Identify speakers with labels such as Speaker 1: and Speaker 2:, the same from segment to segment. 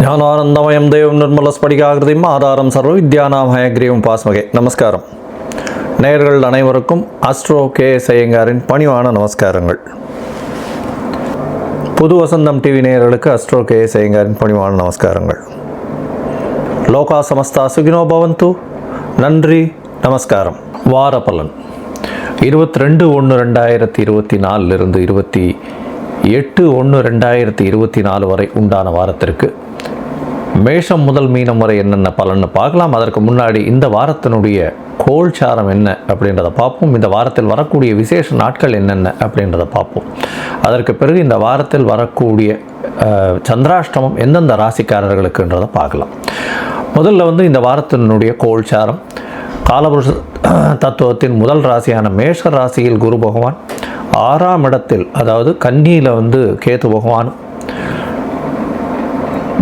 Speaker 1: ஞானானந்தமயம் தேவம் நிர்மலஸ்படிகாகிருதியும் ஆதாரம் சர்வ வித்யானாம் ஹயக்ரீவம் பாஸ்மகே. நமஸ்காரம். நேயர்கள் அனைவருக்கும் அஸ்ட்ரோ KS ஐயங்காரின் பணிவான நமஸ்காரங்கள். புது வசந்தம் டிவி நேயர்களுக்கு அஸ்ட்ரோ KS ஐயங்காரின் பணிவான நமஸ்காரங்கள். லோகா சமஸ்தா சுகினோ பவந்து. நன்றி, நமஸ்காரம். வார பலன் 22/1/2024 இருந்து 28/1/2024 வரை உண்டான வாரத்திற்கு மேஷம் முதல் மீனம் வரை என்னென்ன பலன்னு பார்க்கலாம். அதற்கு முன்னாடி இந்த வாரத்தினுடைய கோல்சாரம் என்ன அப்படின்றத பார்ப்போம். இந்த வாரத்தில் வரக்கூடிய விசேஷ நாட்கள் என்னென்ன அப்படின்றத பார்ப்போம். அதற்கு பிறகு இந்த வாரத்தில் வரக்கூடிய சந்திராஷ்டமம் எந்தெந்த ராசிக்காரர்களுக்குன்றதை பார்க்கலாம். முதல்ல இந்த வாரத்தினுடைய கோல்சாரம் காலபுருஷ தத்துவத்தின் முதல் ராசியான மேஷ ராசியில் குரு பகவான், 6ஆம் இடத்தில் அதாவது கன்னியில் கேது பகவான்,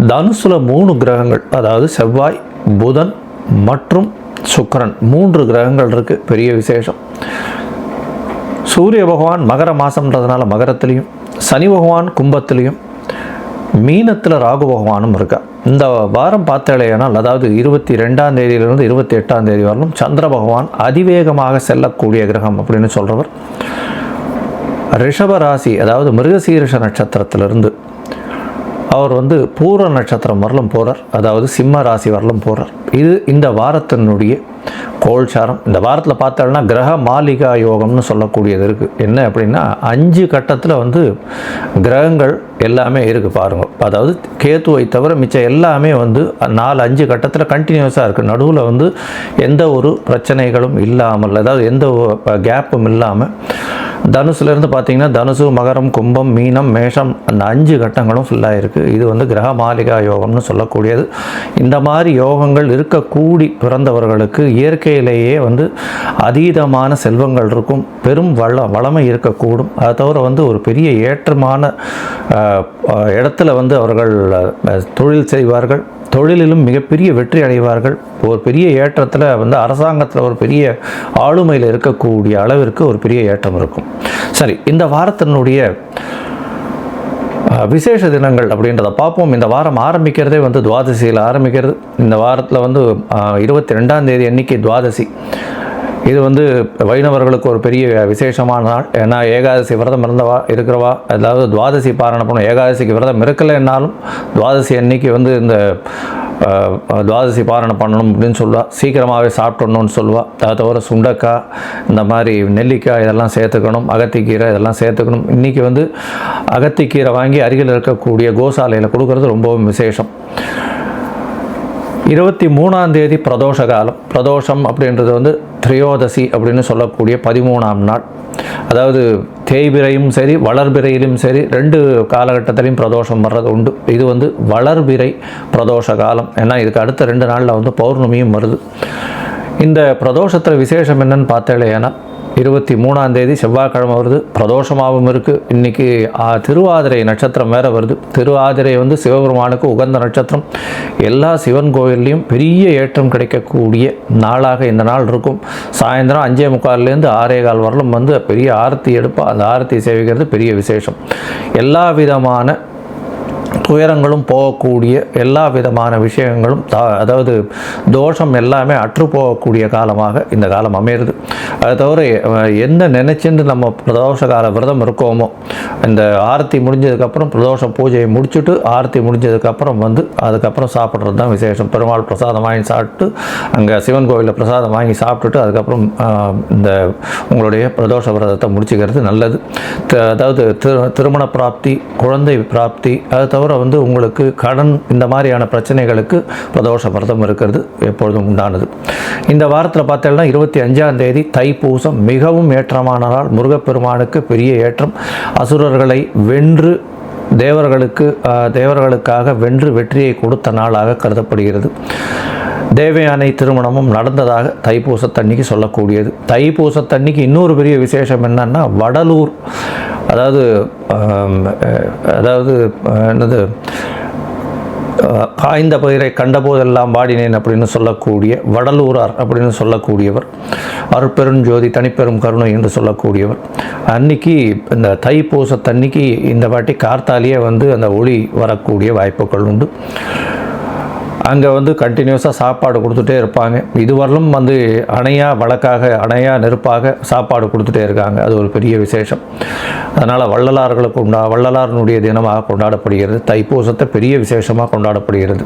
Speaker 1: தனுசுல 3 கிரகங்கள் அதாவது செவ்வாய், புதன் மற்றும் சுக்கிரன் 3 கிரகங்கள் இருக்குது. பெரிய விசேஷம். சூரிய பகவான் மகர மாதம்ன்றதுனால மகரத்துலேயும், சனி பகவான் கும்பத்துலேயும், மீனத்தில் ராகு பகவானும் இருக்கா. இந்த வாரம் பார்த்தாலேனால் அதாவது 22ஆம் தேதியிலிருந்து 28ஆம் தேதி வரலும் சந்திர பகவான் அதிவேகமாக செல்லக்கூடிய கிரகம் அப்படின்னு சொல்கிறவர் ரிஷப ராசி அதாவது மிருகசீரிஷ நட்சத்திரத்திலிருந்து அவர் பூர நட்சத்திரம் வரலும் போகிறார், அதாவது சிம்ம ராசி வரலும் போகிறார். இது இந்த வாரத்தினுடைய கோல்சாரம். இந்த வாரத்தில் பார்த்தோம்னா கிரக மாளிகா யோகம்னு சொல்லக்கூடியது இருக்குது. என்ன அப்படின்னா 5 கட்டத்தில் கிரகங்கள் எல்லாமே இருக்குது பாருங்கள். அதாவது கேத்துவை தவிர மிச்சம் எல்லாமே 4-5 கட்டத்தில் கண்டினியூஸாக இருக்குது. நடுவில் எந்த ஒரு பிரச்சனைகளும் இல்லாமல், அதாவது எந்த கேப்பும் இல்லாமல் தனுசுலேருந்து பார்த்திங்கன்னா தனுசு, மகரம், கும்பம், மீனம், மேஷம் அந்த 5 கட்டங்களும் ஃபுல்லாக இருக்குது. இது கிரக மாளிகா யோகம்னு சொல்லக்கூடியது. இந்த மாதிரி யோகங்கள் இருக்கக்கூடி பிறந்தவர்களுக்கு இயற்கையிலேயே அதீதமான செல்வங்கள் இருக்கும், பெரும் வளமை இருக்கக்கூடும். அதை தவிர ஒரு பெரிய ஏற்றமான இடத்துல அவர்கள் தொழில் செய்வார்கள், தொழிலிலும் மிகப்பெரிய வெற்றி அடைவார்கள். ஒரு பெரிய ஏற்றத்தில் அரசாங்கத்தில் ஒரு பெரிய ஆளுமையில் இருக்கக்கூடிய அளவிற்கு ஒரு பெரிய ஏற்றம் இருக்கும். சரி, இந்த வாரத்தினுடைய விசேஷ தினங்கள் அப்படின்றத பார்ப்போம். இந்த வாரம் ஆரம்பிக்கிறதே துவாதசியில் ஆரம்பிக்கிறது. இந்த வாரத்தில் 22ஆம் தேதி அன்னைக்கு துவாதசி. இது வைணவர்களுக்கு ஒரு பெரிய விசேஷமான நாள். ஏன்னா ஏகாதசி விரதம் இருக்கிறவா, அதாவது துவாதசி பாரண பண்ணணும். ஏகாதசிக்கு விரதம் இருக்கலைன்னாலும் துவாதசி அன்னைக்கு இந்த துவாதசி பாரணம் பண்ணணும் அப்படின்னு சொல்லுவாள். சீக்கிரமாகவே சாப்பிடணும்னு சொல்லுவாள். அதை தவிர சுண்டக்காய், இந்த மாதிரி நெல்லிக்காய் இதெல்லாம் சேர்த்துக்கணும், அகத்திக்கீரை இதெல்லாம் சேர்த்துக்கணும். இன்றைக்கி அகத்திக்கீரை வாங்கி அருகில் இருக்கக்கூடிய கோசாலையில் கொடுக்கறது ரொம்பவும் விசேஷம். 23ஆம் தேதி பிரதோஷ காலம். பிரதோஷம் அப்படின்றது திரையோதசி அப்படின்னு சொல்லக்கூடிய 13ஆம் நாள். அதாவது தேய்பிரையும் சரி வளர்பிரையிலும் சரி 2 காலகட்டத்திலையும் பிரதோஷம் வர்றது உண்டு. இது வளர்பிறை பிரதோஷ காலம். ஏன்னா இதுக்கு அடுத்த 2 நாளில் பௌர்ணமியும் வருது. இந்த பிரதோஷத்தில் விசேஷம் என்னன்னு பார்த்தாலே, ஏன்னா 23ஆம் தேதி செவ்வாய்க்கிழமை வருது, பிரதோஷமாகவும் இருக்குது. இன்றைக்கி திருவாதிரை நட்சத்திரம் வேறு வருது. திருவாதிரை சிவபெருமானுக்கு உகந்த நட்சத்திரம். எல்லா சிவன் கோயில்லையும் பெரிய ஏற்றம் கிடைக்கக்கூடிய நாளாக இந்த நாள் இருக்கும். சாயந்தரம் 5:45 6:15 வரலும் பெரிய ஆரத்தி எடுப்பால் அந்த ஆரத்தி சேவிக்கிறது பெரிய விசேஷம். எல்லா விதமான துயரங்களும் போகக்கூடிய, எல்லா விதமான விஷயங்களும் அதாவது தோஷம் எல்லாமே அற்று போகக்கூடிய காலமாக இந்த காலம் அமையிறது. அதை தவிர எந்த நினைச்சுட்டு நம்ம பிரதோஷ கால விரதம் இருக்கோமோ, இந்த ஆரத்தி முடிஞ்சதுக்கப்புறம் பிரதோஷ பூஜையை முடிச்சுட்டு ஆரத்தி முடிஞ்சதுக்கப்புறம் அதுக்கப்புறம் சாப்பிட்றது தான் விசேஷம். பெருமாள் பிரசாதம் வாங்கி சாப்பிட்டு அங்கே சிவன் கோவிலில் பிரசாதம் வாங்கி சாப்பிட்டுட்டு அதுக்கப்புறம் இந்த உங்களுடைய பிரதோஷ விரதத்தை முடிச்சுக்கிறது நல்லது. அதாவது திருமண பிராப்தி, குழந்தை பிராப்தி, அதை தவிர உங்களுக்கு கடன், இந்த மாதிரியான பிரச்சனைகளுக்கு பிரதோஷ விரதம் இருக்கிறது எப்பொழுதும் உண்டானது. இந்த வாரத்தில் பார்த்தீங்கன்னா 25ஆம் தேதி தைப்பூசம். மிகவும் ஏற்றமான நாள். முருகப்பெருமானுக்கு பெரிய ஏற்றம். அசுரர்களை வென்று தேவர்களுக்காக வென்று வெற்றியை கொடுத்த நாளாக கருதப்படுகிறது. தேவயானை திருமணமும் நடந்ததாக தைப்பூசத்தன்னைக்கு சொல்லக்கூடியது. தைப்பூசத்தன்னைக்கு இன்னொரு பெரிய விசேஷம் என்னன்னா, வடலூர் அதாவது என்னது காய்ந்த பயிரை கண்டபோதெல்லாம் பாடினேன் அப்படின்னு சொல்லக்கூடிய வடலூரார் அப்படின்னு சொல்லக்கூடியவர், அருட்பெருஞ்சோதி தனிப்பெரும் கருணை என்று சொல்லக்கூடியவர். அன்னைக்கு இந்த தைப்பூசத்தன்னைக்கு இந்த வாட்டி கார்த்தாலேயே அந்த ஒளி வரக்கூடிய வாய்ப்புகள் உண்டு. அங்கே வந்து கண்டினியூஸாக சாப்பாடு கொடுத்துட்டே இருப்பாங்க. இதுவரையிலும் வந்து அணையா வழக்காக அணையா நெருப்பாக சாப்பாடு கொடுத்துட்டே இருக்காங்க. அது ஒரு பெரிய விசேஷம். அதனால் வள்ளலார்களுக்கு வள்ளலாரனுடைய தினமாக கொண்டாடப்படுகிறது. தைப்பூசத்தை பெரிய விசேஷமாக கொண்டாடப்படுகிறது.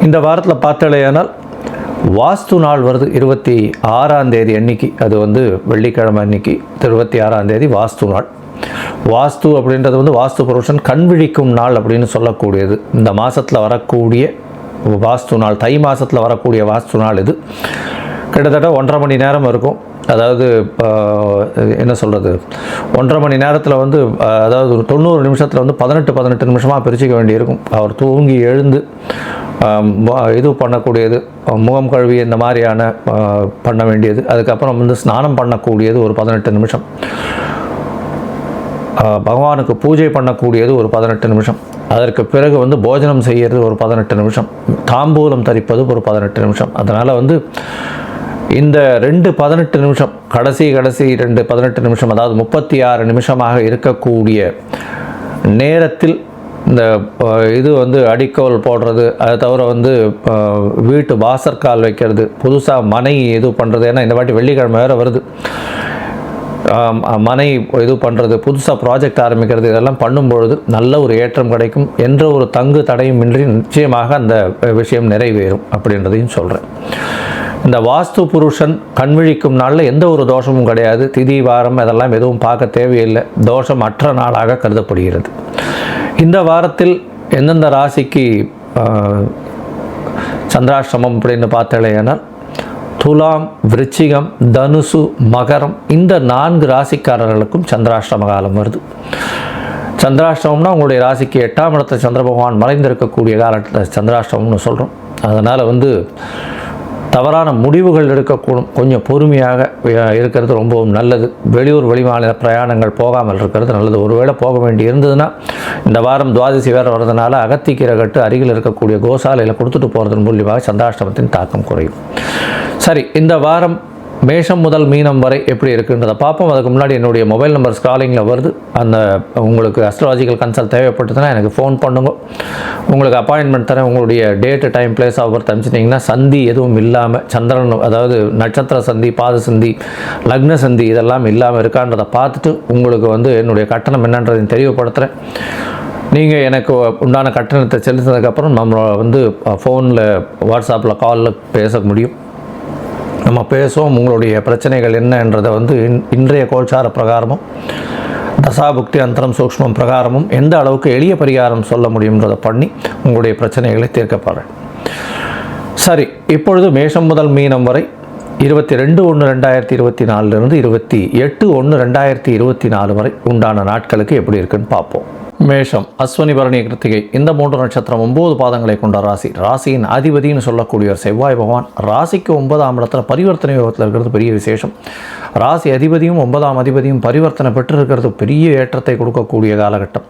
Speaker 1: இந்த வாரத்தில் பார்த்தாலேயானால் வாஸ்து நாள் வருது 26ஆம் தேதி அன்னைக்கு. அது வந்து வெள்ளிக்கிழமை அன்னைக்கு 26ஆம் தேதி வாஸ்து நாள். வாஸ்து அப்படின்றது வந்து வாஸ்து புருஷன் கண் விழிக்கும் நாள் அப்படின்னு சொல்லக்கூடியது. இந்த மாதத்தில் வரக்கூடிய வாஸ்து நாள், தை மாதத்தில் வரக்கூடிய வாஸ்து நாள் இது. கிட்டத்தட்ட 1.5 மணி நேரம் இருக்கும். அதாவது என்ன சொல்கிறது, 1.5 மணி நேரத்தில் வந்து அதாவது ஒரு 90 நிமிஷத்தில் வந்து 18 நிமிஷமாக பிரிச்சுக்க வேண்டியிருக்கும். அவர் தூங்கி எழுந்து இது பண்ணக்கூடியது, முகம் கழுவி இந்த மாதிரியான பண்ண வேண்டியது, அதுக்கப்புறம் வந்து ஸ்நானம் பண்ணக்கூடியது ஒரு 18 நிமிஷம், பகவானுக்கு பூஜை பண்ணக்கூடியது ஒரு 18 நிமிஷம், அதற்கு பிறகு வந்து போஜனம் செய்கிறது ஒரு 18 நிமிஷம், தாம்பூலம் தரிப்பது ஒரு 18 நிமிஷம். அதனால் வந்து இந்த 18 நிமிஷம் கடைசி 18 நிமிஷம், அதாவது 36 நிமிஷமாக இருக்கக்கூடிய நேரத்தில் இந்த இது வந்து அடிக்கோல் போடுறது, அதை தவிர வந்து வீட்டு வாசற்கால் வைக்கிறது, புதுசாக மனை இது பண்ணுறது. ஏன்னா இந்த வாட்டி வெள்ளிக்கிழமை வேறு வருது. மனை இது பண்ணுறது, புதுசாக ப்ராஜெக்ட் ஆரம்பிக்கிறது, இதெல்லாம் பண்ணும்பொழுது நல்ல ஒரு ஏற்றம் கிடைக்கும் என்ற ஒரு தங்கு தடையும் இன்றி நிச்சயமாக அந்த விஷயம் நிறைவேறும் அப்படின்றதையும் சொல்கிறேன். இந்த வாஸ்து புருஷன் கண்விழிக்கும் நாளில் எந்த ஒரு தோஷமும் கிடையாது. திதி வாரம் அதெல்லாம் எதுவும் பார்க்க தேவையில்லை. தோஷம் அற்ற நாளாக கருதப்படுகிறது. இந்த வாரத்தில் எந்தெந்த ராசிக்கு சந்திராஷ்டமம் அப்படின்னு பார்த்தாலேயானால் துலாம், விருச்சிகம், தனுசு, மகரம் இந்த 4 ராசிக்காரர்களுக்கும் சந்திராஷ்டம காலம் வருது. சந்திராஷ்டமம்னா உங்களுடைய ராசிக்கு 8ஆம் இடத்துல சந்திர பகவான் மறைந்திருக்கக்கூடிய காலத்தில் சந்திராஷ்டமம்னு சொல்கிறோம். அதனால் வந்து தவறான முடிவுகள் எடுக்கக்கூடும். கொஞ்சம் பொறுமையாக இருக்கிறது ரொம்பவும் நல்லது. வெளியூர் வெளிமாநில பிரயாணங்கள் போகாமல் இருக்கிறது நல்லது. ஒருவேளை போக வேண்டி இருந்ததுன்னா இந்த வாரம் துவாதசி வேறு வர்றதுனால அகத்திக்கீரை கட்டு அருகில் இருக்கக்கூடிய கோசாலையில் கொடுத்துட்டு போகிறதன் மூலியமாக சந்திராஷ்டமத்தின் தாக்கம் குறையும். சரி, இந்த வாரம் மேஷம் முதல் மீனம் வரை எப்படி இருக்குன்றதை பார்ப்போம். அதுக்கு முன்னாடி என்னுடைய மொபைல் நம்பர் ஸ்க்ராலிங்கில் வருது. அந்த உங்களுக்கு அஸ்ட்ராலஜிக்கல் கன்சல்ட் தேவைப்பட்டதுன்னா எனக்கு ஃபோன் பண்ணுங்க. உங்களுக்கு அப்பாயின்மெண்ட் தரேன். உங்களுடைய date, time, place of birth அனுப்பிச்சிட்டிங்கன்னா சந்தி எதுவும் இல்லாமல், சந்திரன் அதாவது நட்சத்திர சந்தி, பாத சந்தி, லக்ன சந்தி இதெல்லாம் இல்லாமல் இருக்கான்றதை பார்த்துட்டு உங்களுக்கு வந்து என்னுடைய கட்டணம் என்னன்றதையும் தெரியப்படுத்துகிறேன். நீங்கள் எனக்கு உண்டான கட்டணத்தை செலுத்தினதுக்கப்புறம் நம்ம வந்து ஃபோனில், வாட்ஸ்அப்பில், காலில் பேச முடியும். நம்ம பேசுவோம். உங்களுடைய பிரச்சனைகள் என்னன்றதை வந்து இன்றைய கோல்சார பிரகாரமும் தசாபுக்தி அந்தரம் சூக்ஷ்மம் பிரகாரமும் எந்த அளவுக்கு எளிய பரிகாரம் சொல்ல முடியுன்றதை பண்ணி உங்களுடைய பிரச்சனைகளை தீர்க்கப்படுறேன். சரி, இப்பொழுது மேஷம் முதல் மீனம் வரை 22/1/2024 28/1/2024 வரை உண்டான நாட்களுக்கு எப்படி இருக்குன்னு பார்ப்போம். மேஷம், அஸ்வினி, பரணி, கிருத்திகை இந்த 3 நட்சத்திரம் 9 பாதங்களை கொண்ட ராசி. ராசியின் அதிபதினு சொல்லக்கூடியவர் செவ்வாய் பகவான் ராசிக்கு 9ஆம் இடத்துல பரிவர்த்தனை யோகத்தில் இருக்கிறது பெரிய விசேஷம். ராசி அதிபதியும் 9ஆம் அதிபதியும் பரிவர்த்தனை பெற்றிருக்கிறது பெரிய ஏற்றத்தை கொடுக்கக்கூடிய காலகட்டம்.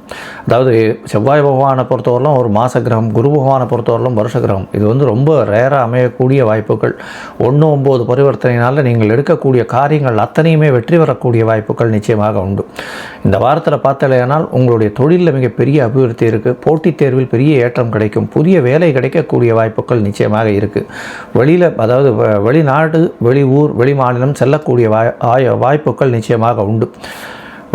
Speaker 1: அதாவது செவ்வாய் பகவானை பொறுத்தவரையிலும் ஒரு மாச கிரகம், குரு பகவானை பொறுத்தவரையிலும் வருஷ கிரகம். இது வந்து ரொம்ப ரேராக அமையக்கூடிய வாய்ப்புகள். 1-9 பரிவர்த்தனையினால் நீங்கள் எடுக்கக்கூடிய காரியங்கள் அத்தனையுமே வெற்றி பெறக்கூடிய வாய்ப்புகள் நிச்சயமாக உண்டு. இந்த வாரத்தில் பார்த்தாலேனால் உங்களுடைய தொழிலில் மிகப்பெரிய அபிவிருத்தி இருக்குது. போட்டித் தேர்வில் பெரிய ஏற்றம் கிடைக்கும். புதிய வேலை கிடைக்கக்கூடிய வாய்ப்புகள் நிச்சயமாக இருக்குது. வெளியில் அதாவது வெளிநாடு, வெளியூர், வெளிமாநிலம் செல்லக்கூடிய வாய்ப்புகள் நிச்சயமாக உண்டு.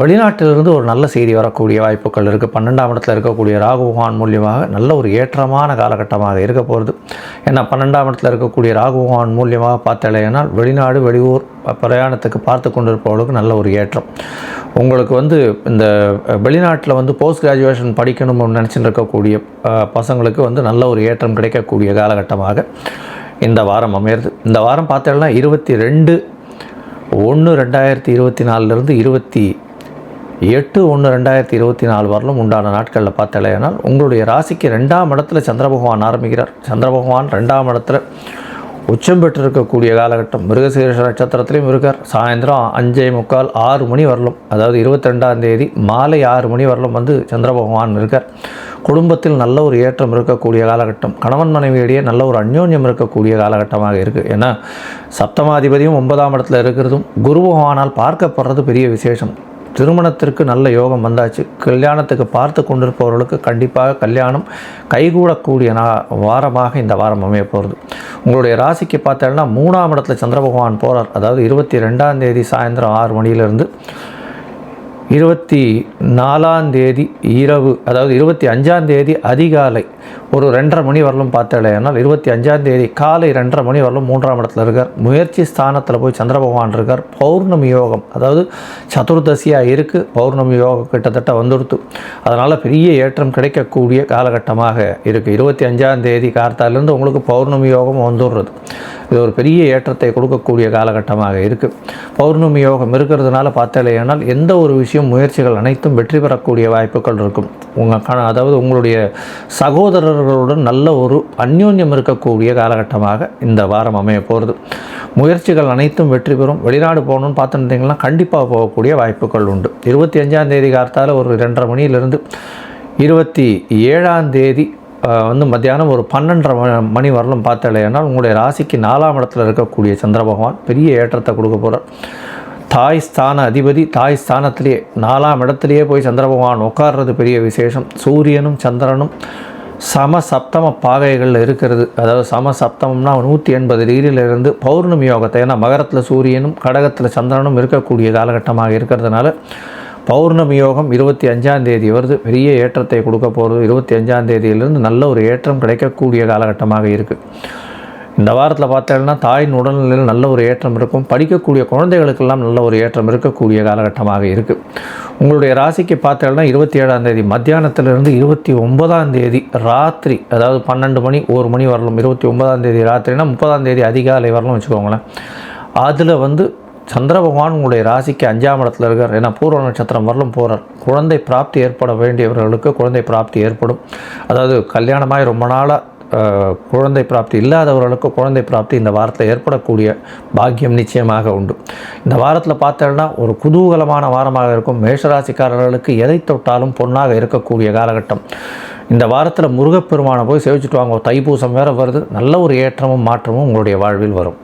Speaker 1: வெளிநாட்டிலிருந்து ஒரு நல்ல செய்தி வரக்கூடிய வாய்ப்புகள் இருக்குது. 12ஆம் இடத்துல இருக்கக்கூடிய ராகு பகவான் மூலியமாக நல்ல ஒரு ஏற்றமான காலகட்டமாக இருக்க போகிறது. ஏன்னா 12ஆம் இடத்துல இருக்கக்கூடிய ராகு பகவான் மூலியமாக பார்த்தாலேனால் வெளிநாடு, வெளியூர் பிரயாணத்துக்கு பார்த்து கொண்டிருப்பவர்களுக்கு நல்ல ஒரு ஏற்றம். உங்களுக்கு வந்து இந்த வெளிநாட்டில் வந்து போஸ்ட் கிராஜுவேஷன் படிக்கணும்னு நினச்சிட்டு இருக்கக்கூடிய பசங்களுக்கு வந்து நல்ல ஒரு ஏற்றம் கிடைக்கக்கூடிய காலகட்டமாக இந்த வாரம் அமையிறது. இந்த வாரம் பார்த்தோம்னா 22/1/2024 28/1/2024 வரலும் உண்டான நாட்களில் பார்த்தாலேனால் உங்களுடைய ராசிக்கு 2ஆம் இடத்துல சந்திர பகவான் ஆரம்பிக்கிறார். சந்திர பகவான் 2ஆம் இடத்துல உச்சம் பெற்றிருக்கக்கூடிய காலகட்டம். மிருகசீரிஷ நட்சத்திரத்திலையும் இருக்கார். சாயந்தரம் 5:45 6 மணி வரலும், அதாவது 22ஆம் தேதி மாலை 6 மணி வரலும் வந்து சந்திர பகவான் இருக்கார். குடும்பத்தில் நல்ல ஒரு ஏற்றம் இருக்கக்கூடிய காலகட்டம். கணவன் மனைவியிடையே நல்ல ஒரு அந்யோன்யம் இருக்கக்கூடிய காலகட்டமாக இருக்குது. ஏன்னா சப்தமாதிபதியும் 9ஆம் இடத்துல இருக்கிறதும் குரு பகவானால் பார்க்கப்படுறது பெரிய விசேஷம். திருமணத்திற்கு நல்ல யோகம் வந்தாச்சு. கல்யாணத்துக்கு பார்த்து கொண்டிருப்பவர்களுக்கு கண்டிப்பாக கல்யாணம் கைகூடக்கூடிய வாரமாக இந்த வாரம் அமைய போகிறது. உங்களுடைய ராசிக்கு பார்த்தோம்னா 3ஆம் இடத்துல சந்திர பகவான் போகிறார். அதாவது 22ஆம் தேதி சாயந்தரம் 6 மணியிலிருந்து 24ஆம் தேதி இரவு, அதாவது 25ஆம் தேதி அதிகாலை ஒரு 2:30 மணி வரலும் பார்த்தேனால் 25ஆம் தேதி காலை 2:30 மணி வரலும் 3ஆம் இடத்துல இருக்கார். முயற்சி ஸ்தானத்தில் போய் சந்திர பகவான் இருக்கார். பௌர்ணமி யோகம், அதாவது சதுர்தசியாக இருக்குது. பௌர்ணமி யோகம் கிட்டத்தட்ட வந்துடுத்து. அதனால் பெரிய ஏற்றம் கிடைக்கக்கூடிய காலகட்டமாக இருக்குது. 25ஆம் தேதி கார்த்தாலேருந்து உங்களுக்கு பௌர்ணமி யோகம் வந்துடுறது. இது ஒரு பெரிய ஏற்றத்தை கொடுக்கக்கூடிய காலகட்டமாக இருக்குது. பௌர்ணமி யோகம் இருக்கிறதுனால பார்த்தேனால் எந்த ஒரு விஷயம் முயற்சிகள் அனைத்தும் வெற்றி பெறக்கூடிய வாய்ப்புகள் இருக்கும். அதாவது உங்களுடைய சகோதரர்களுடன் நல்ல ஒரு அந்யோன்யம் இருக்கக்கூடிய காலகட்டமாக இந்த வாரம் அமைய போகிறது. முயற்சிகள் அனைத்தும் வெற்றி பெறும். வெளிநாடு போகணுன்னு பார்த்துட்டிங்கன்னா கண்டிப்பாக போகக்கூடிய வாய்ப்புகள் உண்டு. 25ஆம் தேதி கார்த்தால ஒரு 2:30 மணியிலிருந்து 27ஆம் தேதி மத்தியானம் ஒரு 12:30 மணி வரலும் பார்த்தேனால் உங்களுடைய ராசிக்கு 4ஆம் இடத்துல இருக்கக்கூடிய சந்திர பகவான் பெரிய ஏற்றத்தை கொடுக்க போகிறார். தாய் ஸ்தான அதிபதி தாய் ஸ்தானத்திலேயே 4ஆம் இடத்துலையே போய் சந்திர பகவான் உட்கார்றது பெரிய விசேஷம். சூரியனும் சந்திரனும் சமசப்தம பாகைகளில் இருக்கிறது. அதாவது சமசப்தமம்னா 180 டிகிரியிலிருந்து பௌர்ணமி யோகத்தை, ஏன்னா மகரத்தில் சூரியனும் கடகத்தில் சந்திரனும் இருக்கக்கூடிய காலகட்டமாக இருக்கிறதுனால பௌர்ணமி யோகம் 25ஆம் தேதி வருது. பெரிய ஏற்றத்தை கொடுக்க போகிறது. 25ஆம் தேதியிலிருந்து நல்ல ஒரு ஏற்றம் கிடைக்கக்கூடிய காலகட்டமாக இருக்குது. இந்த வாரத்தில் பார்த்தேன்னா தாயின் உடல்நிலையில் நல்ல ஒரு ஏற்றம் இருக்கும். படிக்கக்கூடிய குழந்தைகளுக்கெல்லாம் நல்ல ஒரு ஏற்றம் இருக்கக்கூடிய காலகட்டமாக இருக்குது. உங்களுடைய ராசிக்கு பார்த்தேன்னா 27ஆம் தேதி மத்தியானத்திலிருந்து 29ஆம் தேதி ராத்திரி, அதாவது 12 மணி 1 மணி வரலும், 29ஆம் தேதி ராத்திரினா 30ஆம் தேதி அதிகாலை வரலும் வச்சுக்கோங்களேன். அதில் சந்திர பகவான் உங்களுடைய ராசிக்கு 5ஆம் இடத்துல இருக்கார். ஏன்னா பூர்வ நட்சத்திரம் வரலும் போகிறார். குழந்தை பிராப்தி ஏற்பட வேண்டியவர்களுக்கு குழந்தை பிராப்தி ஏற்படும். அதாவது கல்யாணமாய் ரொம்ப நாளாக குழந்தை பிராப்தி இல்லாதவர்களுக்கு குழந்தை பிராப்தி இந்த வாரத்தில் ஏற்படக்கூடிய பாக்கியம் நிச்சயமாக உண்டு. இந்த வாரத்தில் பார்த்தோன்னா ஒரு குதூகலமான வாரமாக இருக்கும். மேஷராசிக்காரர்களுக்கு எதை தொட்டாலும் பொன்னாக இருக்கக்கூடிய காலகட்டம். இந்த வாரத்தில் முருகப்பெருமானை போய் சேவிச்சுட்டு வாங்க. தைப்பூசம் வேறு வருது. நல்ல ஒரு ஏற்றமும் மாற்றமும் உங்களுடைய வாழ்வில் வரும்.